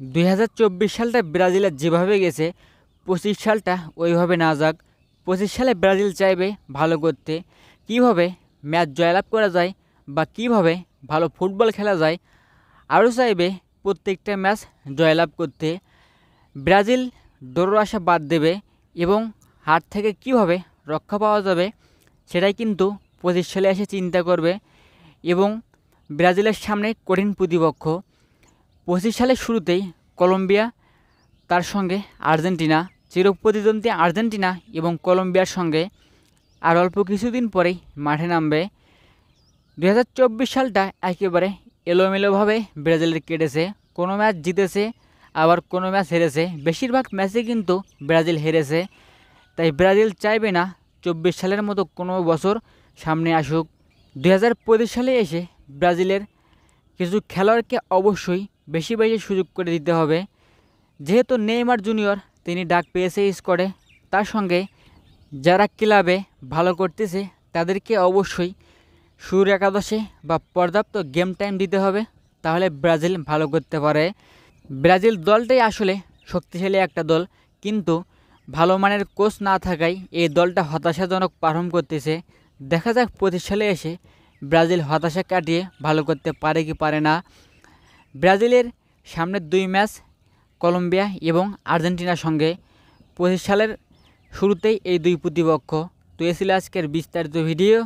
2024 সালটা ব্রাজিলের যেভাবে গেছে 25 সালটা ওইভাবে না যাক। 25 সালে ব্রাজিল চাইবে ভালো করতে, কিভাবে ম্যাচ জয়লাভ করা যায় বা কিভাবে ভালো ফুটবল খেলা যায়। আরও চাইবে প্রত্যেকটা ম্যাচ জয়লাভ করতে। ব্রাজিল ড্রর আশা বাদ দেবে এবং হার থেকে কিভাবে রক্ষা পাওয়া যাবে সেটাই কিন্তু 25 সালে এসে চিন্তা করবে। এবং ব্রাজিলের সামনে কঠিন প্রতিপক্ষ। 25 সালের শুরুতেই কলম্বিয়া, তার সঙ্গে আর্জেন্টিনা, চিরপ্রতিদ্বন্দ্বী আর্জেন্টিনা এবং কলম্বিয়ার সঙ্গে আর অল্প কিছুদিন পরেই মাঠে নামবে। 2024 সালটা একেবারে এলোমেলোভাবে ব্রাজিলের কেটেছে। কোনো ম্যাচ জিতেছে, আবার কোনো ম্যাচ হেরেছে। বেশিরভাগ ম্যাচে কিন্তু ব্রাজিল হেরেছে। তাই ব্রাজিল চাইবে না 24 সালের মতো কোনো বছর সামনে আসুক। 2025 সালে এসে ব্রাজিলের কিছু খেলোয়াড়কে অবশ্যই বেশি বেশি সুযোগ করে দিতে হবে। যেহেতু নেইমার জুনিয়র তিনি ডাক পেয়েছে স্কোয়াডে, তার সঙ্গে যারা ক্লাবে ভালো করতেছে তাদেরকে অবশ্যই শুরুর একাদশে বা পর্যাপ্ত গেম টাইম দিতে হবে, তাহলে ব্রাজিল ভালো করতে পারে। ব্রাজিল দলটাই আসলে শক্তিশালী একটা দল, কিন্তু ভালো মানের কোচ না থাকায় এই দলটা হতাশাজনক পারফর্ম করতেছে। দেখা যাক 25 সালে এসে ব্রাজিল হতাশা কাটিয়ে ভালো করতে পারে কি পারে না। ব্রাজিলের সামনের 2 ম্যাচ কলম্বিয়া এবং আর্জেন্টিনার সঙ্গে। 25 সালের শুরুতেই এই 2 প্রতিপক্ষ। তো এ ছিল আজকের বিস্তারিত ভিডিও।